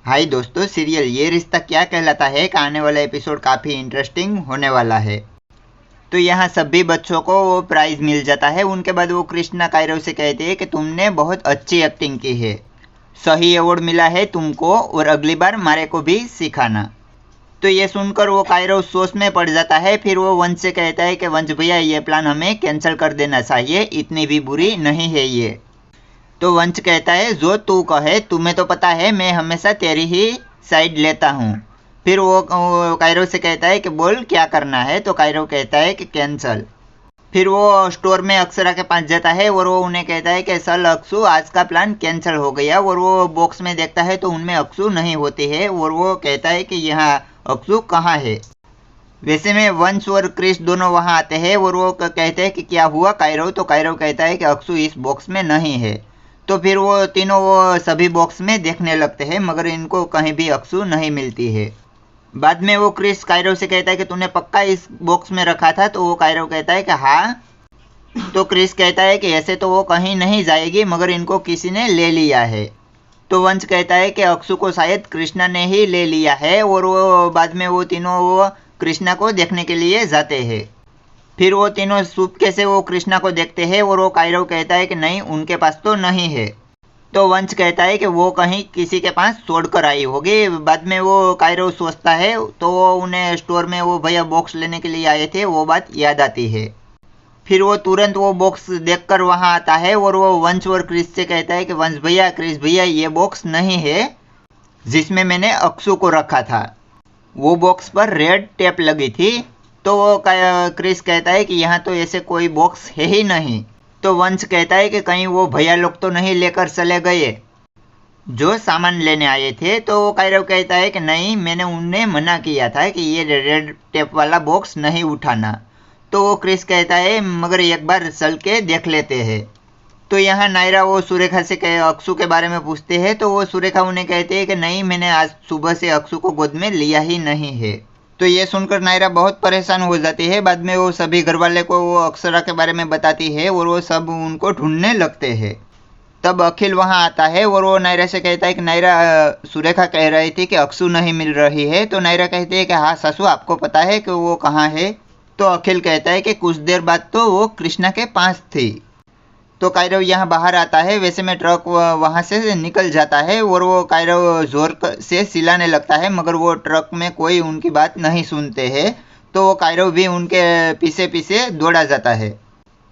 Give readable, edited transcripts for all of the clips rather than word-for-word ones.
हाय दोस्तों, सीरियल ये रिश्ता क्या कहलाता है का आने वाला एपिसोड काफ़ी इंटरेस्टिंग होने वाला है। तो यहाँ सभी बच्चों को वो प्राइज़ मिल जाता है। उनके बाद वो कृष्णा कायरव से कहते हैं कि तुमने बहुत अच्छी एक्टिंग की है, सही अवार्ड मिला है तुमको और अगली बार मारे को भी सिखाना। तो ये सुनकर वो कायरव सोच में पड़ जाता है। फिर वो वंश से कहता है कि वंश भैया, ये प्लान हमें कैंसिल कर देना चाहिए, इतनी भी बुरी नहीं है ये। तो वंश कहता है जो तू कहे, तुम्हें तो पता है मैं हमेशा तेरी ही साइड लेता हूँ। फिर वो कायरव से कहता है कि बोल क्या करना है। तो कायरव कहता है कि कैंसल। फिर वो स्टोर में अक्षरा के पास जाता है और वो उन्हें कहता है कि सल अक्षु, आज का प्लान कैंसिल हो गया। और वो बॉक्स में देखता है तो उनमें अक्षु नहीं होती है और वो कहता है कि यहाँ अक्षु कहाँ है। वैसे में वंश और क्रिश दोनों वहाँ आते हैं और वो कहते हैं कि क्या हुआ कायरव। तो कायरव कहता है कि अक्षु इस बॉक्स में नहीं है। तो फिर वो तीनों वो सभी बॉक्स में देखने लगते हैं मगर इनको कहीं भी अक्षु नहीं मिलती है। बाद में वो क्रिस कायरव से कहता है कि तूने पक्का इस बॉक्स में रखा था। तो वो कायरव कहता है कि हाँ। तो क्रिस कहता है कि ऐसे तो वो कहीं नहीं जाएगी मगर इनको किसी ने ले लिया है। तो वंश कहता है कि अक्षु को शायद कृष्णा ने ही ले लिया है और वो बाद में वो तीनों वो कृष्णा को देखने के लिए जाते हैं। फिर वो तीनों चुपके से वो कृष्णा को देखते हैं और वो कायरव कहता है कि नहीं, उनके पास तो नहीं है। तो वंश कहता है कि वो कहीं किसी के पास छोड़कर आई होगी। बाद में वो कायरव सोचता है तो वो उन्हें स्टोर में वो भैया बॉक्स लेने के लिए आए थे वो बात याद आती है। फिर वो तुरंत वो बॉक्स देखकर वहां आता है और वो वंश और क्रिस से कहता है कि वंश भैया, क्रिस भैया, ये बॉक्स नहीं है जिसमें मैंने अक्षु को रखा था। वो बॉक्स पर रेड टेप लगी थी। तो वो क्रिस कहता है कि यहाँ तो ऐसे कोई बॉक्स है ही नहीं। तो वंश कहता है कि कहीं वो भैया लोग तो नहीं लेकर चले गए जो सामान लेने आए थे। तो वो कायरव कहता है कि नहीं, मैंने उन्हें मना किया था कि ये रेड टेप वाला बॉक्स नहीं उठाना। तो वो क्रिस कहता है मगर एक बार चल के देख लेते हैं। तो यहाँ नायरा वो सुरेखा से अक्षु के बारे में पूछते हैं। तो वो सुरेखा उन्हें कहते हैं कि नहीं, मैंने आज सुबह से अक्षु को गोद में लिया ही नहीं है। तो ये सुनकर नायरा बहुत परेशान हो जाती है। बाद में वो सभी घरवाले को वो अक्षरा के बारे में बताती है और वो सब उनको ढूंढने लगते हैं। तब अखिल वहाँ आता है और वो नायरा से कहता है कि नायरा, सुरेखा कह रही थी कि अक्षु नहीं मिल रही है। तो नायरा कहती है कि हाँ सासू, आपको पता है कि वो कहाँ है। तो अखिल कहता है कि कुछ देर बाद तो वो कृष्णा के पास थी। तो कायरव यहाँ बाहर आता है। वैसे में ट्रक वहाँ से निकल जाता है और वो कायरव जोर से चिल्लाने लगता है मगर वो ट्रक में कोई उनकी बात नहीं सुनते हैं। तो वो कायरव भी उनके पीछे पीछे दौड़ा जाता है।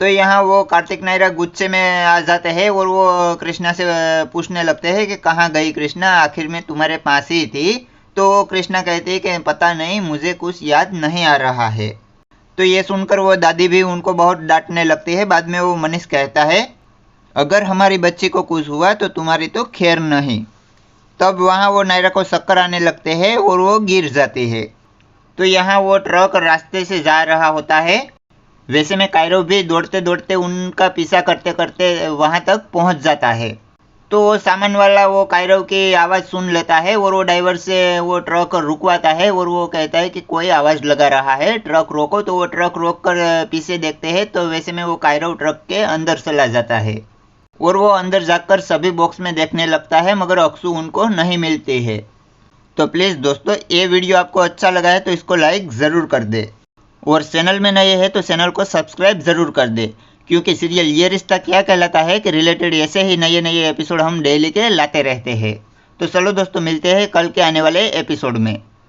तो यहाँ वो कार्तिक नायरा गुस्से में आ जाते हैं और वो कृष्णा से पूछने लगते हैं कि कहाँ गई कृष्णा, आखिर में तुम्हारे पास ही थी। तो कृष्णा कहती है कि पता नहीं, मुझे कुछ याद नहीं आ रहा है। तो ये सुनकर वो दादी भी उनको बहुत डांटने लगती है। बाद में वो मनीष कहता है अगर हमारी बच्ची को कुछ हुआ तो तुम्हारी तो खैर नहीं। तब वहाँ वो नायरा को चक्कर आने लगते हैं और वो गिर जाती है। तो यहाँ वो ट्रक रास्ते से जा रहा होता है। वैसे में कायरव भी दौड़ते दौड़ते उनका पीछा करते करते वहाँ तक पहुँच जाता है। तो वो सामान वाला वो कायरव की आवाज़ सुन लेता है और वो ड्राइवर से वो ट्रक रुकवाता है और वो कहता है कि कोई आवाज़ लगा रहा है, ट्रक रोको। तो वो ट्रक रोक कर पीछे देखते हैं तो वैसे में वो कायरव ट्रक के अंदर चला जाता है और वो अंदर जाकर सभी बॉक्स में देखने लगता है मगर अक्षु उनको नहीं मिलती है। तो प्लीज़ दोस्तों, ये वीडियो आपको अच्छा लगा है तो इसको लाइक ज़रूर कर दे और चैनल में नए हैं तो चैनल को सब्सक्राइब ज़रूर कर दे, क्योंकि सीरियल ये रिश्ता क्या कहलाता है कि रिलेटेड ऐसे ही नए नए एपिसोड हम डेली के लाते रहते हैं। तो चलो दोस्तों, मिलते हैं कल के आने वाले एपिसोड में।